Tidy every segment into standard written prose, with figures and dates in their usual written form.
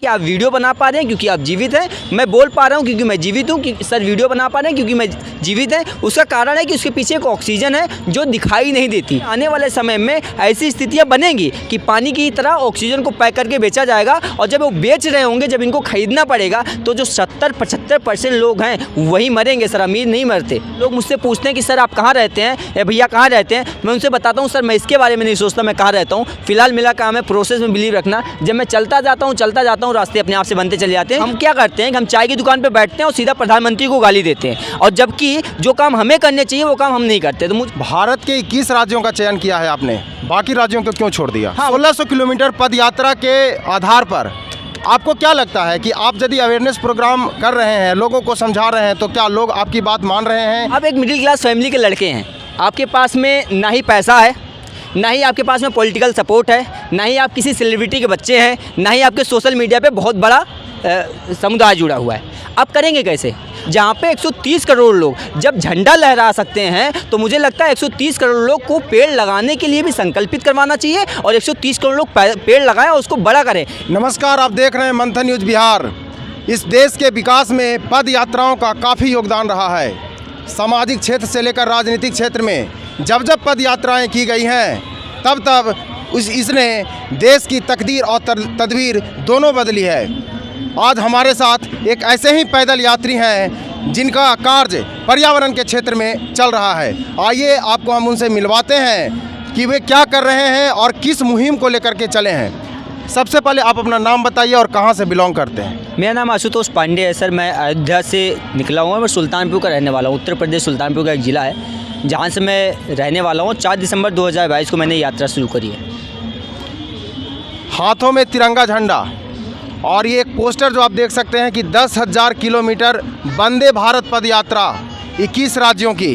कि आप वीडियो बना पा रहे हैं क्योंकि आप जीवित हैं, मैं बोल पा रहा हूं क्योंकि मैं जीवित हूं, कि सर वीडियो बना पा रहे हैं क्योंकि मैं जीवित हैं। उसका कारण है कि उसके पीछे एक ऑक्सीजन है जो दिखाई नहीं देती। आने वाले समय में ऐसी स्थितियां बनेंगी कि पानी की तरह ऑक्सीजन को पैक करके बेचा जाएगा, और जब वो बेच रहे होंगे, जब इनको खरीदना पड़ेगा, तो जो 70-75% लोग हैं वही मरेंगे सर, अमीर नहीं मरते। लोग मुझसे पूछते हैं कि सर आप कहाँ रहते हैं या भैया कहाँ रहते हैं, मैं उनसे बताता हूँ सर मैं इसके बारे में नहीं सोचता मैं कहाँ रहता हूँ, फिलहाल मेरा काम है प्रोसेस में बिलीव रखना। जब मैं चलता जाता हूँ रास्ते अपने आप से बनते चले जाते हैं। हम क्या करते हैं कि हम चाय की दुकान पे बैठते हैं और सीधा प्रधानमंत्री को गाली देते हैं, और जबकि जो काम हमें करने चाहिए वो काम हम नहीं करते। तो भारत के 21 राज्यों का चयन किया है आपने, बाकी राज्यों को क्यों छोड़ दिया? 1600 किलोमीटर पद यात्रा के आधार पर आपको क्या लगता है कि आप यदि अवेयरनेस प्रोग्राम कर रहे हैं, लोगों को समझा रहे हैं, तो क्या लोग आपकी बात मान रहे हैं? आप एक मिडिल क्लास फैमिली के लड़के हैं, आपके पास में ना ही पैसा है, ना ही आपके पास में पॉलिटिकल सपोर्ट है, ना ही आप किसी सेलिब्रिटी के बच्चे हैं, ना ही आपके सोशल मीडिया पे बहुत बड़ा समुदाय जुड़ा हुआ है। आप करेंगे कैसे? जहाँ पे 130 करोड़ लोग जब झंडा लहरा सकते हैं, तो मुझे लगता है 130 करोड़ लोग को पेड़ लगाने के लिए भी संकल्पित करवाना चाहिए, और 130 करोड़ लोग पेड़ लगाएं और उसको बड़ा करें। नमस्कार, आप देख रहे हैं मंथन न्यूज़ बिहार। इस देश के विकास में पद यात्राओं का काफ़ी योगदान रहा है। सामाजिक क्षेत्र से लेकर राजनीतिक क्षेत्र में जब जब पद यात्राएँ की गई हैं, तब तब इसने देश की तकदीर और तदबीर दोनों बदली है। आज हमारे साथ एक ऐसे ही पैदल यात्री हैं जिनका कार्य पर्यावरण के क्षेत्र में चल रहा है। आइए आपको हम उनसे मिलवाते हैं कि वे क्या कर रहे हैं और किस मुहिम को लेकर के चले हैं। सबसे पहले आप अपना नाम बताइए और कहाँ से बिलोंग करते हैं? मेरा नाम आशुतोष पांडे है सर, मैं अयोध्या से निकला हुआ, मैं सुल्तानपुर का रहने वाला हूँ। उत्तर प्रदेश सुल्तानपुर का एक ज़िला है जहाँ से मैं रहने वाला हूँ। 4 दिसंबर 2022 को मैंने यात्रा शुरू करी है। हाथों में तिरंगा झंडा और ये एक पोस्टर जो आप देख सकते हैं कि 10,000 किलोमीटर वंदे भारत पद यात्रा 21 राज्यों की।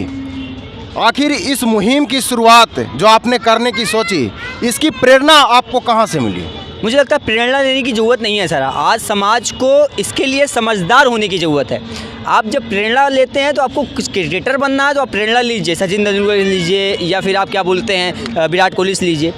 आखिर इस मुहिम की शुरुआत जो आपने करने की सोची, इसकी प्रेरणा आपको कहाँ से मिली? मुझे लगता है प्रेरणा लेने की ज़रूरत नहीं है सर, आज समाज को इसके लिए समझदार होने की ज़रूरत है। आप जब प्रेरणा लेते हैं तो आपको कुछ क्रिकेटर बनना है तो आप प्रेरणा लीजिए, सचिन तेंदुलकर लीजिए, या फिर आप क्या बोलते हैं विराट कोहली से लीजिए।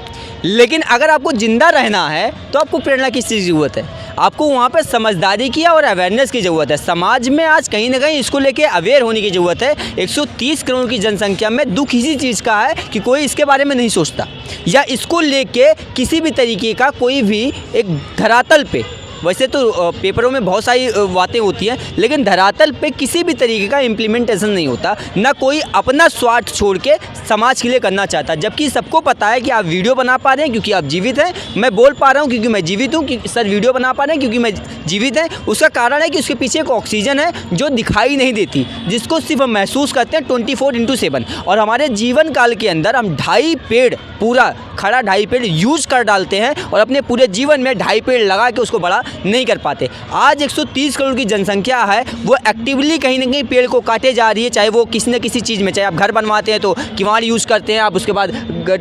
लेकिन अगर आपको ज़िंदा रहना है तो आपको प्रेरणा की चीज़ की ज़रूरत है, आपको वहाँ पर समझदारी की और अवेयरनेस की ज़रूरत है। समाज में आज कहीं ना कहीं इसको लेके अवेयर होने की ज़रूरत है। 130 करोड़ की जनसंख्या में दुख इसी चीज़ का है कि कोई इसके बारे में नहीं सोचता, या इसको लेके किसी भी तरीके का कोई भी एक धरातल पे, वैसे तो पेपरों में बहुत सारी बातें होती हैं, लेकिन धरातल पे किसी भी तरीके का इम्प्लीमेंटेशन नहीं होता। ना कोई अपना स्वार्थ छोड़ के समाज के लिए करना चाहता, जबकि सबको पता है कि आप वीडियो बना पा रहे हैं क्योंकि आप जीवित हैं, मैं बोल पा रहा हूं क्योंकि मैं जीवित हूं, कि सर वीडियो बना पा रहे हैं क्योंकि मैं जीवित हैं। उसका कारण है कि उसके पीछे एक ऑक्सीजन है जो दिखाई नहीं देती, जिसको सिर्फ हम महसूस करते हैं 24/7। और हमारे जीवन काल के अंदर हम 2.5 पेड़, पूरा खड़ा 2.5 पेड़ यूज़ कर डालते हैं, और अपने पूरे जीवन में 2.5 पेड़ लगा के उसको बड़ा नहीं कर पाते। आज 130 करोड़ की जनसंख्या है, वो एक्टिवली कहीं ना कहीं पेड़ को काटे जा रही है, चाहे वो किसी न किसी चीज़ में, चाहे आप घर बनवाते हैं तो किवाड़ यूज़ करते हैं, आप उसके बाद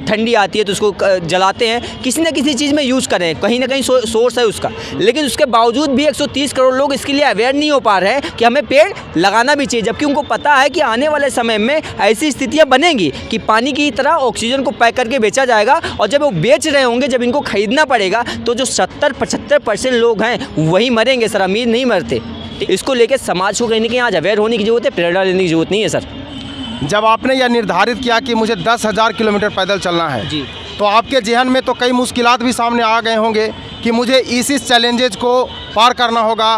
ठंडी आती है तो उसको जलाते हैं, किसी न किसी चीज़ में यूज़ करें, कहीं ना कहीं सोर्स है उसका। लेकिन उसके बावजूद भी 130 करोड़ लोग इसके लिए अवेयर नहीं हो पा रहे हैं कि हमें पेड़ लगाना भी चाहिए, जबकि उनको पता है कि आने वाले समय में ऐसी स्थितियाँ बनेंगी कि पानी की तरह ऑक्सीजन को पैक करके बेचा जाएगा, और जब वो बेच रहे होंगे, जब इनको खरीदना पड़ेगा, तो जो 70-75% लोग हैं वही मरेंगे सर, अमीर नहीं मरते। इसको लेके समाज को कहीं ना कहीं आज अवेयर होने की जरूरत है, प्रेरणा लेने की जरूरत नहीं है सर। जब आपने यह निर्धारित किया कि मुझे 10,000 किलोमीटर पैदल चलना है जी, तो आपके जहन में तो कई मुश्किलात भी सामने आ गए होंगे कि मुझे इस चैलेंजेज को पार करना होगा,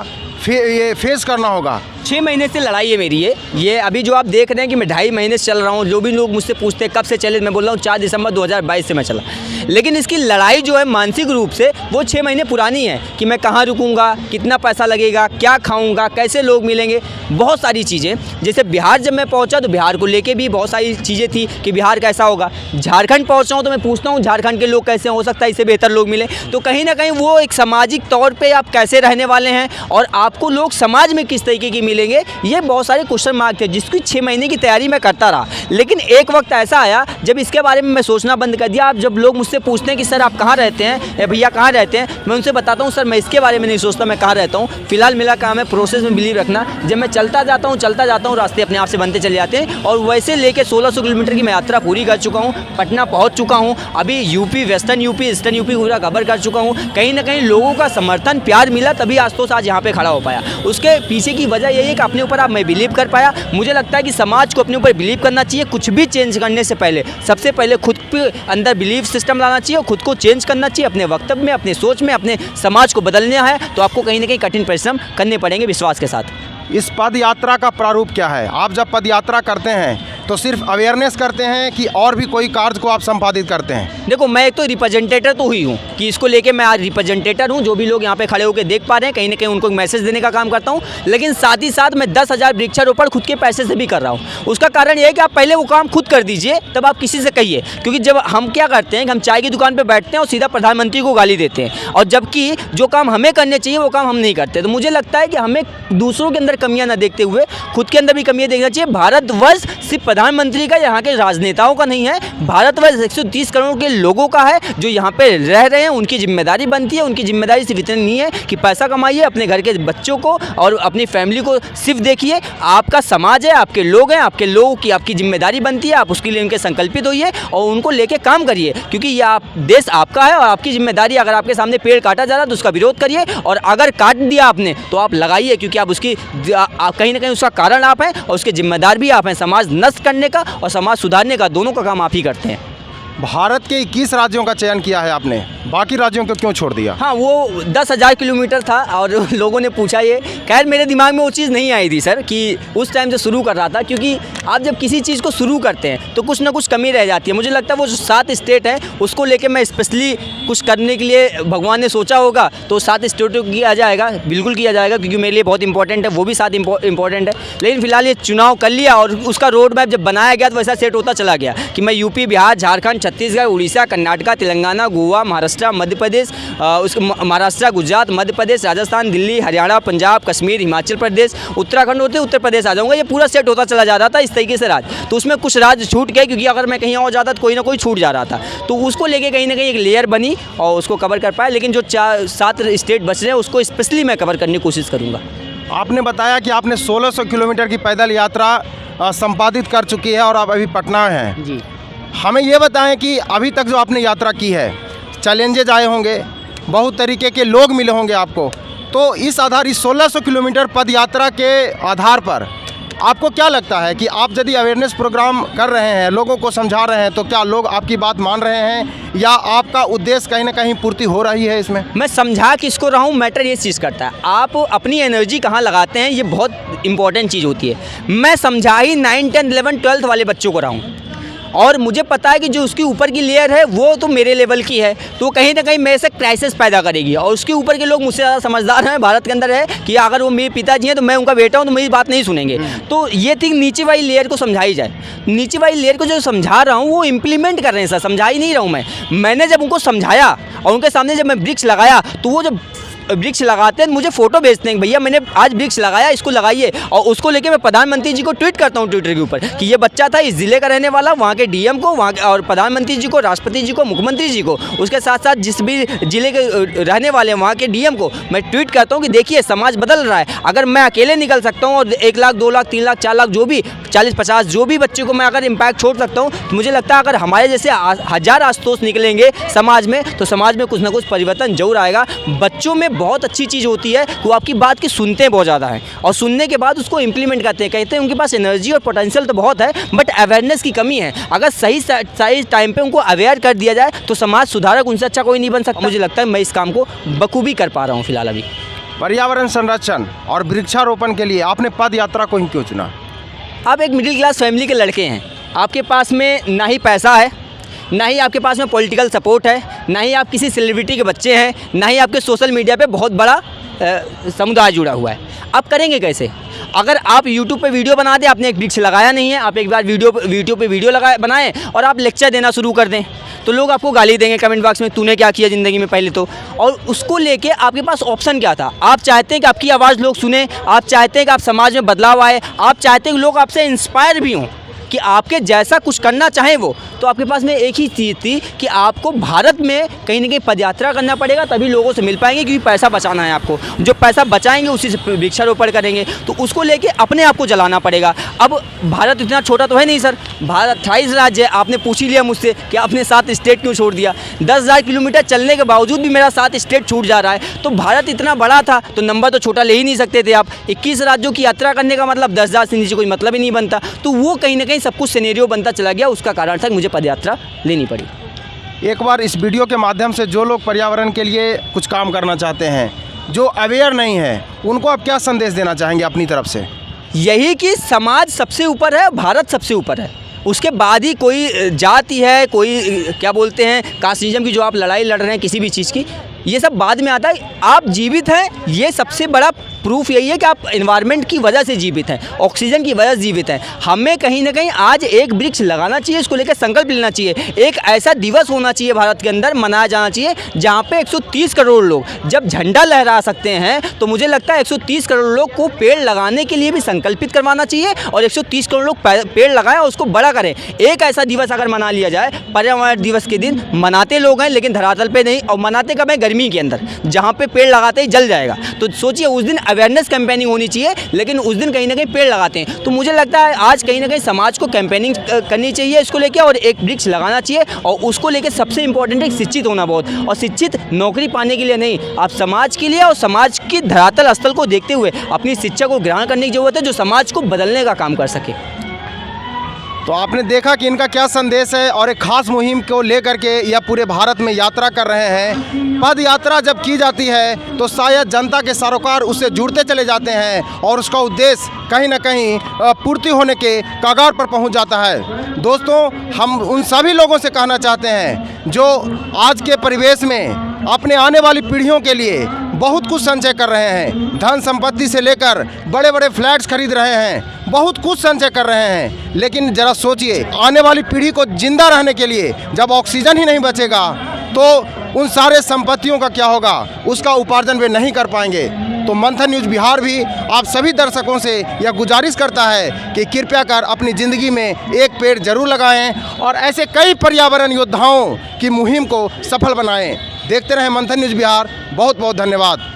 ये फेस करना होगा। 6 महीने से लड़ाई है मेरी ये अभी जो आप देख रहे हैं कि मैं 2.5 महीने से चल रहा हूँ। जो भी लोग मुझसे पूछते हैं कब से चले, मैं बोल रहा हूँ 4 दिसंबर 2022 से मैं चला। लेकिन इसकी लड़ाई जो है मानसिक रूप से वो 6 महीने पुरानी है, कि मैं कहाँ रुकूंगा, कितना पैसा लगेगा, क्या खाऊंगा, कैसे लोग मिलेंगे, बहुत सारी चीज़ें। जैसे बिहार जब मैं पहुँचा तो बिहार को लेके भी बहुत सारी चीज़ें थी कि बिहार कैसा होगा। झारखंड पहुँचा हूँ तो मैं पूछता हूँ झारखंड के लोग कैसे, हो सकता है इससे बेहतर लोग मिले। तो कहीं ना कहीं वो एक सामाजिक तौर पर आप कैसे रहने वाले हैं और आपको लोग समाज में किस तरीके की मिलेंगे, ये बहुत सारे क्वेश्चन मार्क थे जिसकी 6 महीने की तैयारी मैं करता रहा। लेकिन एक वक्त ऐसा आया जब इसके बारे में मैं सोचना बंद कर दिया। अब जब लोग मुझसे पूछते हैं कि सर आप कहाँ रहते हैं, भैया कहाँ रहते हैं, मैं उनसे बताता हूँ सर मैं इसके बारे में नहीं सोचता मैं कहाँ रहता हूँ। फिलहाल मेरा काम है प्रोसेस में बिलीव रखना। जब मैं चलता जाता हूँ रास्ते अपने आप से बनते चले जाते हैं। और वैसे लेके 1600 किलोमीटर की मैं यात्रा पूरी कर चुका हूँ। पटना पहुँच चुका हूँ, अभी UP, western UP, eastern UP पूरा कवर कर चुका हूँ। कहीं ना कहीं लोगों का समर्थन प्यार मिला, तभी आस्तोष आज यहाँ पे खड़ा हो पाया। उसके पीछे की वजह यही है कि अपने ऊपर मैं बिलीव कर पाया। मुझे लगता है कि समाज को अपने ऊपर बिलीव करना चाहिए। कुछ भी चेंज करने से पहले सबसे पहले खुद के अंदर बिलीव सिस्टम लाना चाहिए और खुद को चेंज करना चाहिए। अपने वक्तव्य में, अपने सोच में, अपने समाज को बदलना है तो आपको कहीं ना कहीं कठिन परिश्रम करने पड़ेंगे विश्वास के साथ। इस पद यात्रा का प्रारूप क्या है? आप जब पद यात्रा करते हैं तो सिर्फ अवेयरनेस करते हैं कि और भी कोई कार्य को आप संपादित करते हैं? देखो मैं एक तो रिप्रेजेंटेटर तो हुई हूँ कि इसको लेके मैं आज रिप्रेजेंटेटर हूँ। जो भी लोग यहाँ पे खड़े होकर देख पा रहे हैं कहीं ना कहीं उनको मैसेज देने का काम करता हूँ। लेकिन साथ ही साथ मैं 10,000 वृक्षारोपण खुद के पैसे से भी कर रहा हूँ। उसका कारण ये है कि आप पहले वो काम खुद कर दीजिए तब आप किसी से कहिए। क्योंकि जब हम क्या करते हैं कि हम चाय की दुकान पर बैठते हैं और सीधा प्रधानमंत्री को गाली देते हैं, और जबकि जो काम हमें करने चाहिए वो काम हम नहीं करते। तो मुझे लगता है कि हमें दूसरों के अंदर कमियाँ न देखते हुए खुद के अंदर भी कमियाँ देखना चाहिए। भारतवर्ष सिर्फ प्रधानमंत्री का, यहाँ के राजनेताओं का नहीं है, भारतवर्ष 130 करोड़ के लोगों का है जो यहाँ पे रह रहे हैं। उनकी जिम्मेदारी बनती है। उनकी जिम्मेदारी सिर्फ इतनी नहीं है कि पैसा कमाइए, अपने घर के बच्चों को और अपनी फैमिली को सिर्फ देखिए। आपका समाज है, आपके लोग हैं, आपके लोगों की आपकी जिम्मेदारी बनती है। आप उसके लिए उनके संकल्पित होइए और उनको लेके काम करिए, क्योंकि ये देश आपका है और आपकी जिम्मेदारी। अगर आपके सामने पेड़ काटा जा रहा है तो उसका विरोध करिए, और अगर काट दिया आपने तो आप लगाइए, क्योंकि आप उसकी कहीं ना कहीं उसका कारण आप हैं और उसके जिम्मेदार भी आप हैं। समाज नष्ट करने का और समाज सुधारने का दोनों का काम आप ही करते हैं। भारत के 21 राज्यों का चयन किया है आपने, बाकी राज्यों को क्यों छोड़ दिया? हाँ, वो 10,000 किलोमीटर था और लोगों ने पूछा ये। खैर मेरे दिमाग में वो चीज़ नहीं आई थी सर कि उस टाइम से शुरू कर रहा था, क्योंकि आप जब किसी चीज़ को शुरू करते हैं तो कुछ ना कुछ कमी रह जाती है। मुझे लगता है वो जो 7 स्टेट है उसको लेके मैं स्पेशली कुछ करने के लिए भगवान ने सोचा होगा, तो 7 स्टेटों को किया जाएगा, बिल्कुल किया जाएगा, क्योंकि मेरे लिए बहुत इंपॉर्टेंट है। वो भी 7 इंपॉर्टेंट है। लेकिन फिलहाल ये चुनाव कर लिया और उसका रोड मैप जब बनाया गया तो वैसा सेट होता चला गया कि मैं यूपी, बिहार, झारखंड, छत्तीसगढ़, उड़ीसा, कर्नाटक, तेलंगाना, गोवा, महाराष्ट्र, मध्य प्रदेश, महाराष्ट्र, गुजरात, मध्य प्रदेश, राजस्थान, दिल्ली, हरियाणा, पंजाब, कश्मीर, हिमाचल प्रदेश, उत्तराखंड होते उत्तर प्रदेश आ जाऊँगा। ये पूरा सेट होता चला जा रहा था इस तरीके से राज्य। तो उसमें कुछ राज्य छूट गए, क्योंकि अगर मैं कहीं और जाता तो कोई ना कोई छूट जा रहा था। तो उसको लेके कहीं ना कहीं एक लेयर बनी और उसको कवर कर पाया। लेकिन जो 7 स्टेट बच रहे हैं उसको स्पेशली मैं कवर करने की कोशिश करूँगा। आपने बताया कि आपने 1600 किलोमीटर की पैदल यात्रा संपादित कर चुकी है और आप अभी पटना में हैं जी। हमें ये बताएं कि अभी तक जो आपने यात्रा की है, चैलेंजेज आए होंगे, बहुत तरीके के लोग मिले होंगे आपको, तो इस 1600 किलोमीटर पद यात्रा के आधार पर आपको क्या लगता है कि आप यदि अवेयरनेस प्रोग्राम कर रहे हैं, लोगों को समझा रहे हैं, तो क्या लोग आपकी बात मान रहे हैं या आपका उद्देश्य कहीं ना कहीं पूर्ति हो रही है इसमें? मैं समझा किसको रहा हूँ, मैटर ये चीज़ करता है। आप अपनी एनर्जी कहाँ लगाते हैं, ये बहुत इंपॉर्टेंट चीज़ होती है। मैं समझा ही 9, 10, 11, 12 वाले बच्चों को रहा हूँ, और मुझे पता है कि जो उसकी ऊपर की लेयर है वो तो मेरे लेवल की है, तो कहीं ना कहीं मेरे से क्राइसिस पैदा करेगी। और उसके ऊपर के लोग मुझसे ज़्यादा समझदार हैं भारत के अंदर है कि अगर वो मेरे पिताजी हैं तो मैं उनका बेटा हूँ तो मेरी बात नहीं सुनेंगे। तो ये थिंग नीचे वाली लेयर को समझाई जाए। नीचे वाली लेयर को जो समझा रहा हूँ वो इम्प्लीमेंट कर रहे हैं सर, समझा ही नहीं रहा हूँ मैंने जब उनको समझाया और उनके सामने जब मैं वृक्ष लगाया तो वो जब वृक्ष लगाते हैं मुझे फोटो भेजते हैं, भैया मैंने आज वृक्ष लगाया, इसको लगाइए। और उसको लेके मैं प्रधानमंत्री जी को ट्वीट करता हूँ ट्विटर के ऊपर कि ये बच्चा था इस ज़िले का रहने वाला, वहाँ के डीएम को, वहाँ और प्रधानमंत्री जी को, राष्ट्रपति जी को, मुख्यमंत्री जी को, उसके साथ साथ जिस भी ज़िले के रहने वाले हैं वहाँ के डीएम को मैं ट्वीट करता हूँ कि देखिए समाज बदल रहा है। अगर मैं अकेले निकल सकता हूँ और 1 लाख, 2 लाख, 3 लाख, 4 लाख, जो भी 40-50 जो भी बच्चों को मैं अगर इम्पैक्ट छोड़ सकता हूँ, तो मुझे लगता है अगर हमारे जैसे 1000 आस्तोष निकलेंगे समाज में तो समाज में कुछ ना कुछ परिवर्तन जरूर आएगा। बच्चों में बहुत अच्छी चीज़ होती है कि वो आपकी बात की सुनते हैं बहुत ज़्यादा है और सुनने के बाद उसको इम्प्लीमेंट करते हैं। कहते हैं उनके पास एनर्जी और पोटेंशियल तो बहुत है बट अवेयरनेस की कमी है। अगर सही टाइम पे उनको अवेयर कर दिया जाए तो समाज सुधारक उनसे अच्छा कोई नहीं बन सकता। मुझे लगता है मैं इस काम को बखूबी कर पा रहा हूँ फिलहाल अभी। पर्यावरण संरक्षण और वृक्षारोपण के लिए आपने पद यात्रा को ही क्यों चुना? आप एक मिडिल क्लास फैमिली के लड़के हैं, आपके पास में ना ही पैसा है, ना ही आपके पास में पॉलिटिकल सपोर्ट है, ना ही आप किसी सेलिब्रिटी के बच्चे हैं, ना ही आपके सोशल मीडिया पे बहुत बड़ा समुदाय जुड़ा हुआ है। आप करेंगे कैसे? अगर आप YouTube पे वीडियो बना दें, आपने एक वृक्ष लगाया नहीं है, आप एक बार वीडियो पे वीडियो बनाएं और आप लेक्चर देना शुरू कर दें, तो लोग आपको गाली देंगे कमेंट बॉक्स में, तूने क्या किया ज़िंदगी में पहले तो। और उसको लेके आपके पास ऑप्शन क्या था? आप चाहते हैं कि आपकी आवाज़ लोग सुने, आप चाहते हैं कि आप समाज में बदलाव आए, आप चाहते हैं कि लोग आपसे इंस्पायर भी हों कि आपके जैसा कुछ करना चाहें वो। तो आपके पास में एक ही चीज़ थी कि आपको भारत में कहीं ना कहीं पदयात्रा करना पड़ेगा, तभी लोगों से मिल पाएंगे, क्योंकि पैसा बचाना है आपको। जो पैसा बचाएंगे उसी से वृक्षारोपण करेंगे, तो उसको लेके अपने आप को जलाना पड़ेगा। अब भारत इतना छोटा तो है नहीं सर, भारत 28 राज्य है। आपने पूछ ही लिया मुझसे कि आपने 7 स्टेट क्यों छोड़ दिया। 10,000 किलोमीटर चलने के बावजूद भी मेरा 7 स्टेट छूट जा रहा है। तो भारत इतना बड़ा था तो नंबर तो छोटा ले ही नहीं सकते थे आप। 21 राज्यों की यात्रा करने का मतलब 10,000 से नीचे कोई मतलब ही नहीं बनता। तो वो कहीं ना कहीं सब कुछ सिनेरियो बनता चला गया, उसका कारण था कि मुझे पदयात्रा लेनी पड़ी। एक बार इस वीडियो के माध्यम से जो लोग पर्यावरण के लिए कुछ काम करना चाहते हैं, जो अवेयर नहीं है, उनको आप क्या संदेश देना चाहेंगे अपनी तरफ से? यही कि समाज सबसे ऊपर है, भारत सबसे ऊपर है, उसके बाद ही कोई जाति है, कोई क्या बोलते हैं कास्टिज्म की जो आप लड़ाई लड़ रहे हैं किसी भी चीज़ की, ये सब बाद में आता है। आप जीवित हैं, ये सबसे बड़ा प्रूफ यही है कि आप एनवायरनमेंट की वजह से जीवित हैं, ऑक्सीजन की वजह से जीवित हैं। हमें कहीं ना कहीं आज एक वृक्ष लगाना चाहिए, इसको लेकर संकल्प लेना चाहिए। एक ऐसा दिवस होना चाहिए भारत के अंदर, मनाया जाना चाहिए, जहाँ पे 130 करोड़ लोग जब झंडा लहरा सकते हैं, तो मुझे लगता है 130 करोड़ लोग को पेड़ लगाने के लिए भी संकल्पित करवाना चाहिए और 130 करोड़ लोग पेड़ लगाएं और उसको बड़ा करें। एक ऐसा दिवस अगर मना लिया जाए, पर्यावरण दिवस के दिन मनाते लोग हैं लेकिन धरातल पे नहीं, और मनाते कब है? गर्मी के अंदर, जहाँ पे पेड़ लगाते ही जल जाएगा। तो सोचिए उस दिन अवेयरनेस कैंपेनिंग होनी चाहिए, लेकिन उस दिन कहीं ना कहीं पेड़ लगाते हैं। तो मुझे लगता है आज कहीं ना कहीं समाज को कैंपेनिंग करनी चाहिए इसको लेके, और एक वृक्ष लगाना चाहिए। और उसको लेके सबसे इंपॉर्टेंट है शिक्षित होना बहुत, और शिक्षित नौकरी पाने के लिए नहीं, आप समाज के लिए और समाज की धरातल स्थल को देखते हुए अपनी शिक्षा को ग्रहण करने की जरूरत है, जो समाज को बदलने का काम कर सके। तो आपने देखा कि इनका क्या संदेश है, और एक खास मुहिम को लेकर के यह पूरे भारत में यात्रा कर रहे हैं। पद यात्रा जब की जाती है तो शायद जनता के सरोकार उससे जुड़ते चले जाते हैं और उसका उद्देश्य कहीं ना कहीं पूर्ति होने के कगार पर पहुंच जाता है। दोस्तों, हम उन सभी लोगों से कहना चाहते हैं जो आज के परिवेश में अपने आने वाली पीढ़ियों के लिए बहुत कुछ संचय कर रहे हैं, धन संपत्ति से लेकर बड़े बड़े फ्लैट्स खरीद रहे हैं, बहुत कुछ संचय कर रहे हैं, लेकिन ज़रा सोचिए आने वाली पीढ़ी को जिंदा रहने के लिए जब ऑक्सीजन ही नहीं बचेगा तो उन सारे संपत्तियों का क्या होगा? उसका उपार्जन वे नहीं कर पाएंगे। तो मंथन न्यूज़ बिहार भी आप सभी दर्शकों से यह गुजारिश करता है कि कृपया कर अपनी ज़िंदगी में एक पेड़ जरूर लगाएं और ऐसे कई पर्यावरण योद्धाओं की मुहिम को सफल बनाएं। देखते रहें मंथन न्यूज़ बिहार। बहुत बहुत धन्यवाद।